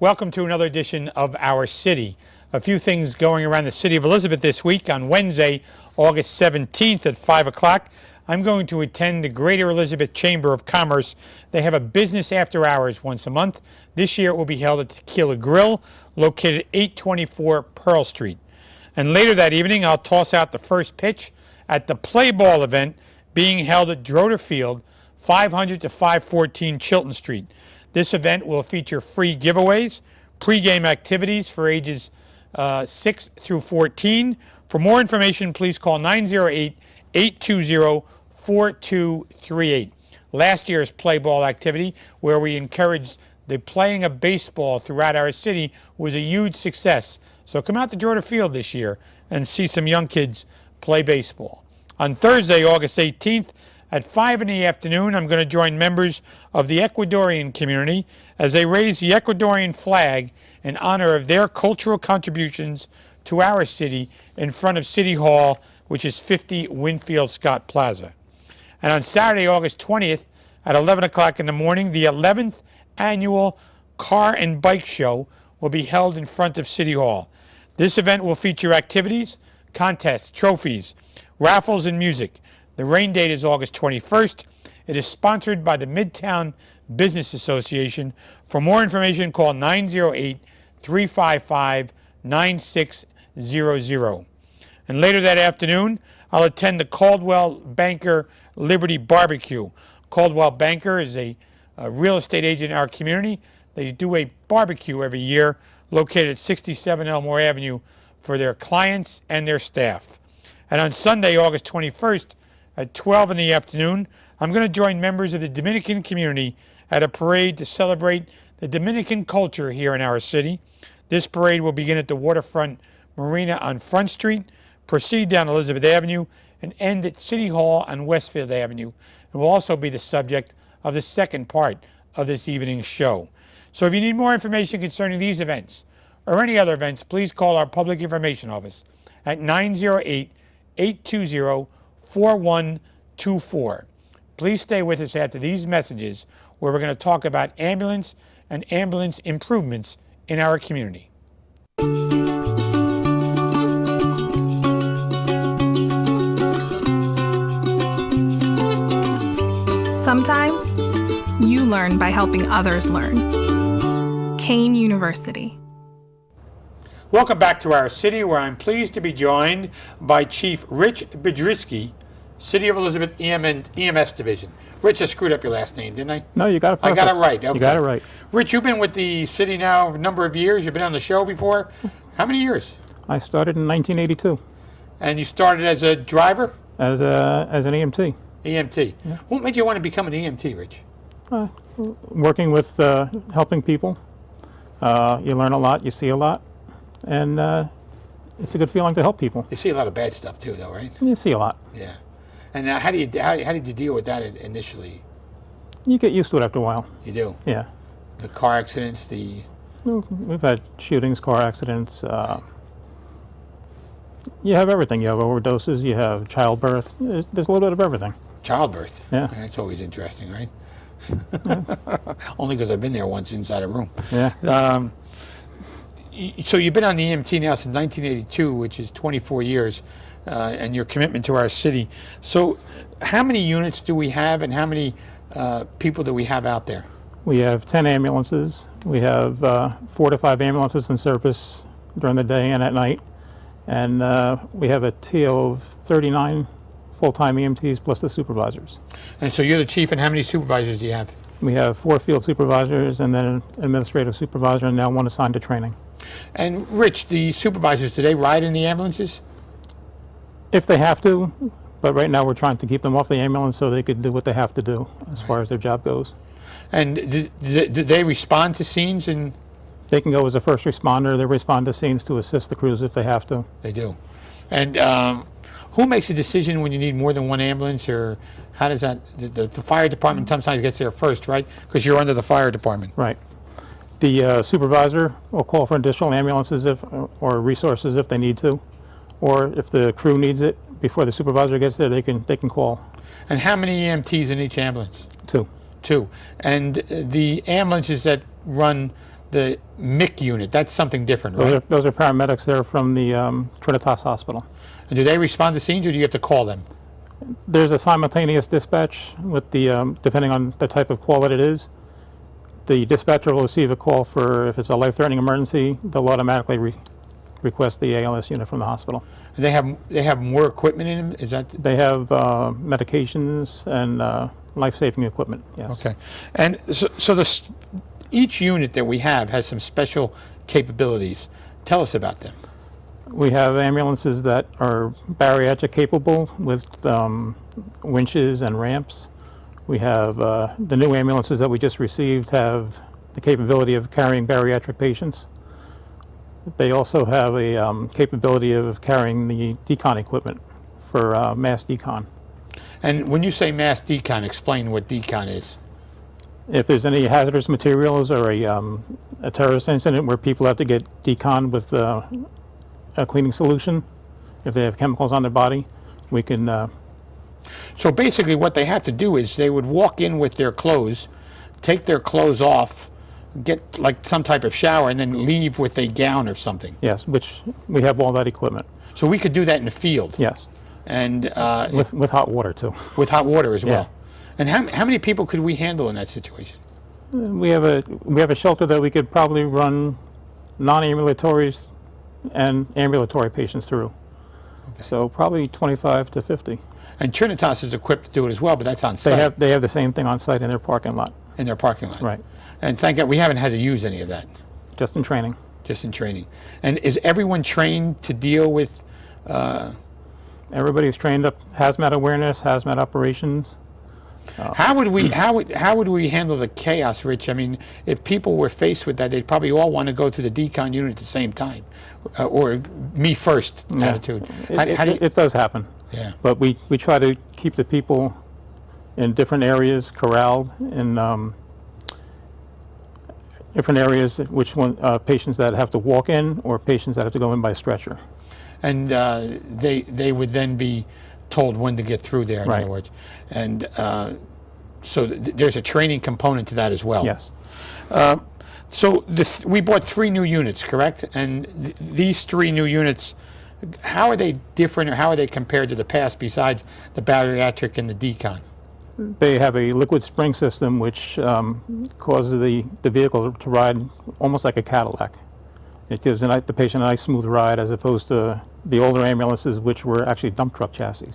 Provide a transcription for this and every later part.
Welcome to another edition of Our City. A few things going around the city of Elizabeth this week. On Wednesday, August 17th at 5 o'clock, I'm going to attend the Greater Elizabeth Chamber of Commerce. They have a business after hours once a month. This year it will be held at Tequila Grill, located at 824 Pearl Street. And later that evening, I'll toss out the first pitch at the Play Ball event being held at Droder Field, 500 to 514 Chilton Street. This event will feature free giveaways, pregame activities for ages 6 through 14. For more information, please call 908-820-4238. Last year's play ball activity, where we encouraged the playing of baseball throughout our city, was a huge success. So come out to Droder Field this year and see some young kids play baseball. On Thursday, August 18th, at 5 in the afternoon, I'm going to join members of the Ecuadorian community as they raise the Ecuadorian flag in honor of their cultural contributions to our city in front of City Hall, which is 50 Winfield Scott Plaza. And on Saturday, August 20th, at 11 o'clock in the morning, the 11th annual Car and Bike Show will be held in front of City Hall. This event will feature activities, contests, trophies, raffles, and music. The rain date is August 21st. It is sponsored by the Midtown Business Association. For more information, call 908-355-9600. And later that afternoon, I'll attend the Caldwell Banker Liberty Barbecue. Caldwell Banker is a real estate agent in our community. They do a barbecue every year located at 67 Elmore Avenue for their clients and their staff. And on Sunday, August 21st, at 12 in the afternoon, I'm going to join members of the Dominican community at a parade to celebrate the Dominican culture here in our city. This parade will begin at the Waterfront Marina on Front Street, proceed down Elizabeth Avenue, and end at City Hall on Westfield Avenue. It will also be the subject of the second part of this evening's show. So if you need more information concerning these events or any other events, please call our Public Information Office at 908-820-4124. Please stay with us after these messages, where we're going to talk about ambulance and ambulance improvements in our community. Sometimes you learn by helping others learn. Kane University. Welcome back to our city, where I'm pleased to be joined by Chief Rich Bedrisky, City of Elizabeth EMS Division. Rich, I screwed up your last name, didn't I? No, you got it perfect. I got it right. Okay. You got it right. Rich, you've been with the city now a number of years. You've been on the show before. How many years? I started in 1982. And you started as a driver? As an EMT. EMT. Yeah. What made you want to become an EMT, Rich? Working with helping people. You learn a lot, you see a lot, and it's a good feeling to help people. You see a lot of bad stuff too, though, right? You see a lot. Yeah. And how did you deal with that initially? You get used to it after a while. You do? Yeah. The car accidents, We've had shootings, car accidents. You have everything. You have overdoses, you have childbirth. There's a little bit of everything. Childbirth? Yeah. That's always interesting, right? Yeah. Only because I've been there once inside a room. Yeah. So you've been on the EMT now since 1982, which is 24 years. And your commitment to our city. So how many units do we have, and how many people do we have out there? We have 10 ambulances. We have 4 to 5 ambulances in service during the day and at night. And we have a TO of 39 full-time EMTs plus the supervisors. And so you're the chief, and how many supervisors do you have? We have 4 field supervisors and then an administrative supervisor, and now 1 assigned to training. And Rich, the supervisors, do they ride in the ambulances? If they have to, but right now we're trying to keep them off the ambulance so they could do what they have to do as far as their job goes. And do they respond to scenes? And they can go as a first responder. They respond to scenes to assist the crews if they have to. They do. And who makes a decision when you need more than 1 ambulance, or how does that? The fire department sometimes gets there first, right? Because you're under the fire department. Right. The supervisor will call for additional ambulances or resources if they need to. Or if the crew needs it, before the supervisor gets there, they can call. And how many EMTs in each ambulance? 2. 2. And the ambulances that run the MIC unit, that's something different, right? Those are paramedics. They're from the Trinitas Hospital. And do they respond to scenes, or do you have to call them? There's a simultaneous dispatch with the, depending on the type of call that it is. The dispatcher will receive a call for, if it's a life-threatening emergency, they'll automatically request the ALS unit from the hospital. And they have more equipment in them? Is that? They have medications and life-saving equipment, yes. Okay. And so each unit that we have has some special capabilities. Tell us about them. We have ambulances that are bariatric capable with winches and ramps. We have the new ambulances that we just received have the capability of carrying bariatric patients. They also have a capability of carrying the decon equipment for mass decon. And when you say mass decon, explain what decon is. If there's any hazardous materials or a terrorist incident where people have to get decon with a cleaning solution, if they have chemicals on their body, we can... So basically what they have to do is they would walk in with their clothes, take their clothes off, get like some type of shower, and then leave with a gown or something. Yes, which we have all that equipment. So we could do that in the field. Yes. And with hot water too. With hot water as well. Yeah. And how many people could we handle in that situation? We have a shelter that we could probably run non-ambulatories and ambulatory patients through. Okay. So probably 25 to 50. And Trinitas is equipped to do it as well, but that's on site. They have the same thing on site in their parking lot. In their parking lot. Right. And thank God we haven't had to use any of that. Just in training. Just in training. And is everyone trained to deal with? Everybody's trained up hazmat awareness, hazmat operations. How would we handle the chaos, Rich? I mean, if people were faced with that, they'd probably all want to go to the decon unit at the same time, or me first attitude. It does happen. Yeah. But we try to keep the people in different areas corralled in different areas. Which one? Patients that have to walk in, or patients that have to go in by stretcher. And they would then be told when to get through there, in right. other words. And so there's a training component to that as well. Yes. So we bought 3 new units, correct? And these 3 new units, how are they different, or how are they compared to the past besides the bariatric and the decon? They have a liquid spring system which causes the vehicle to ride almost like a Cadillac. It gives the patient a nice smooth ride, as opposed to the older ambulances, which were actually dump truck chassis.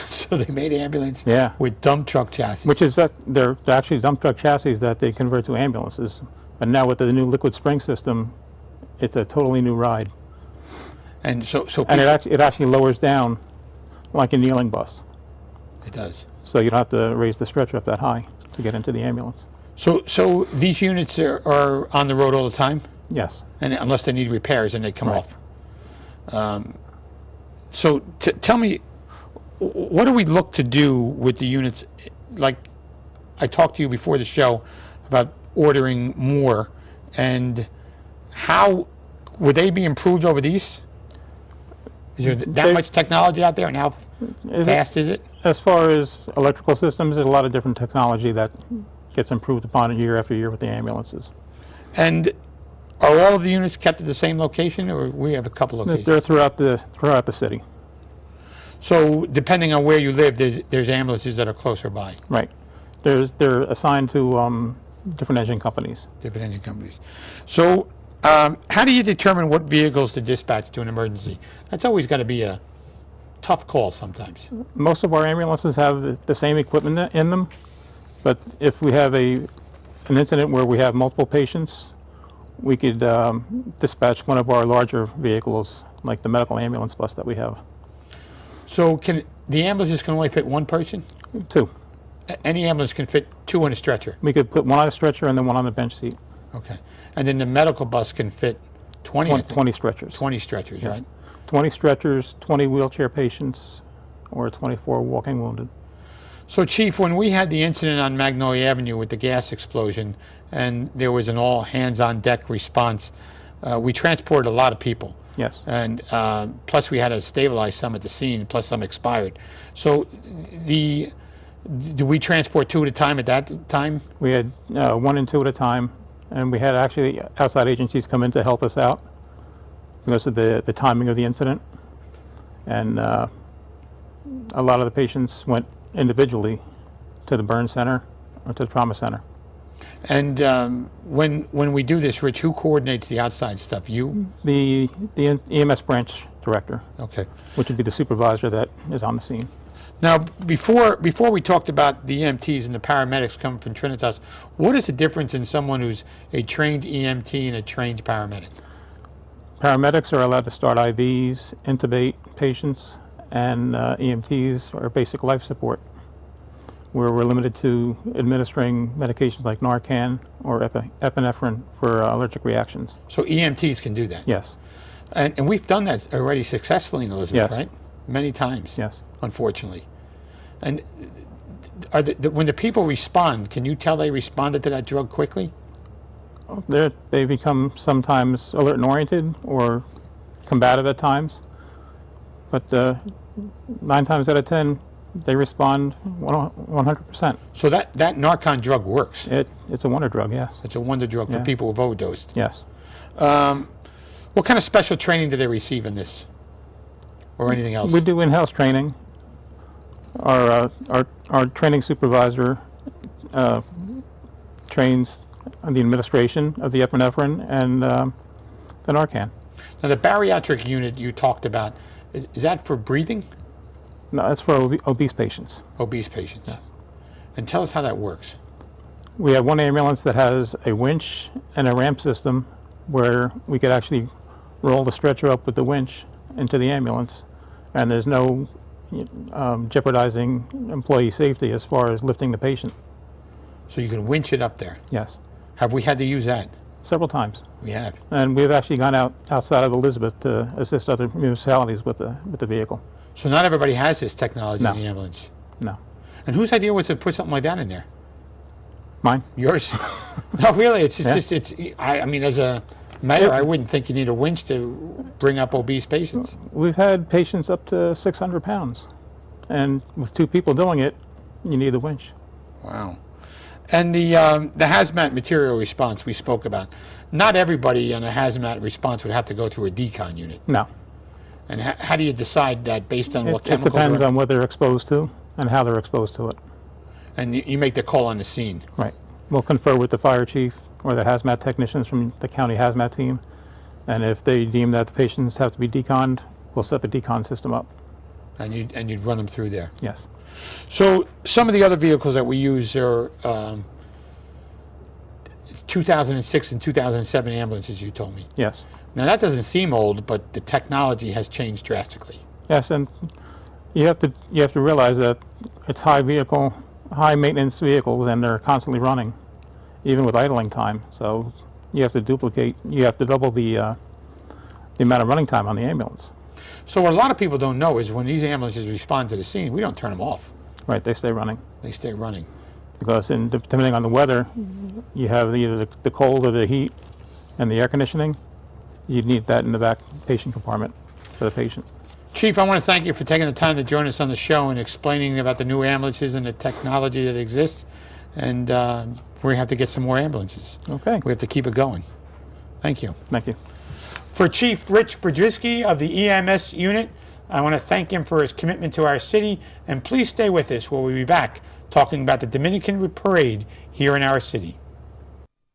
So they made ambulance yeah. with dump truck chassis. Which is they're actually dump truck chassis that they convert to ambulances. But now with the new liquid spring system, it's a totally new ride. And and it actually lowers down like a kneeling bus. It does. So you don't have to raise the stretcher up that high to get into the ambulance. So these units are on the road all the time? Yes. And unless they need repairs, and they come right. off. So tell me, what do we look to do with the units? Like I talked to you before the show about ordering more, and how would they be improved over these? Is there that much technology out there, and how fast is it? As far as electrical systems, there's a lot of different technology that gets improved upon year after year with the ambulances. And are all of the units kept at the same location, or we have a couple locations? They're throughout the city. So depending on where you live, there's ambulances that are closer by. Right. They're assigned to different engine companies. Different engine companies. So how do you determine what vehicles to dispatch to an emergency? That's always got to be a tough call sometimes. Most of our ambulances have the same equipment in them, but if we have an incident where we have multiple patients, we could dispatch one of our larger vehicles, like the medical ambulance bus that we have. So the ambulances can only fit one person? 2. Any ambulance can fit 2 on a stretcher? We could put one on a stretcher and then one on the bench seat. Okay. And then the medical bus can fit 20 stretchers. 20 stretchers, yeah. Right? 20 stretchers, 20 wheelchair patients, or 24 walking wounded. So, Chief, when we had the incident on Magnolia Avenue with the gas explosion, and there was an all-hands-on-deck response, we transported a lot of people. Yes. And plus we had to stabilize some at the scene, plus some expired. So do we transport 2 at a time at that time? We had 1 and 2 at a time. And we had actually outside agencies come in to help us out because of the timing of the incident. And a lot of the patients went individually to the burn center or to the trauma center. And when we do this, Rich, who coordinates the outside stuff? You? The EMS branch director, Okay. which would be the supervisor that is on the scene. Now, before we talked about the EMTs and the paramedics coming from Trinitas, what is the difference in someone who's a trained EMT and a trained paramedic? Paramedics are allowed to start IVs, intubate patients, and EMTs are basic life support, where we're limited to administering medications like Narcan or epinephrine for allergic reactions. So EMTs can do that? Yes. And we've done that already successfully in Elizabeth, Yes. right? Many times. Yes. Unfortunately. And when the people respond, can you tell they responded to that drug quickly? They become sometimes alert and oriented or combative at times, but 9 times out of 10, they respond 100%. So that Narcan drug works. It's a wonder drug, yes. It's a wonder drug for Yeah. people who've overdosed. Yes. What kind of special training do they receive in this? Or anything else? We do in-house training. Our training supervisor trains the administration of the epinephrine and the Narcan. Now, the bariatric unit you talked about, is that for breathing? No, that's for obese patients. Obese patients? Yes. And tell us how that works. We have one ambulance that has a winch and a ramp system where we could actually roll the stretcher up with the winch into the ambulance, and there's no jeopardizing employee safety as far as lifting the patient. So you can winch it up there. Yes, Have we had to use that? several times. We have. And we've actually gone outside of Elizabeth to assist other municipalities with the vehicle. So not everybody has this technology No. in the ambulance. No. And whose idea was to put something like that in there? Mine? Yours? No, really. It's Yeah. just I mean, as a mayor, I wouldn't think you need a winch to bring up obese patients. We've had patients up to 600 pounds. And with 2 people doing it, you need a winch. Wow. And the hazmat material response we spoke about. Not everybody in a hazmat response would have to go through a decon unit. No. And how do you decide that based on what It chemicals depends are? on what they're exposed to and how they're exposed to it. And you make the call on the scene. Right. We'll confer with the fire chief or the hazmat technicians from the county hazmat team. And if they deem that the patients have to be deconned, we'll set the decon system up. And you'd run them through there. Yes. So some of the other vehicles that we use are 2006 and 2007 ambulances, you told me. Yes. Now that doesn't seem old, but the technology has changed drastically. Yes, and you have to realize that it's high maintenance vehicles, and they're constantly running, even with idling time. So you have to double the amount of running time on the ambulance. So what a lot of people don't know is when these ambulances respond to the scene, we don't turn them off. Right, they stay running. They stay running. Because depending on the weather, you have either the cold or the heat and the air conditioning. You need that in the back patient compartment for the patient. Chief, I want to thank you for taking the time to join us on the show and explaining about the new ambulances and the technology that exists. And we have to get some more ambulances. Okay. We have to keep it going. Thank you. Thank you. For Chief Rich Brodzinski of the EMS unit, I want to thank him for his commitment to our city. And please stay with us. We'll be back talking about the Dominican Parade here in our city.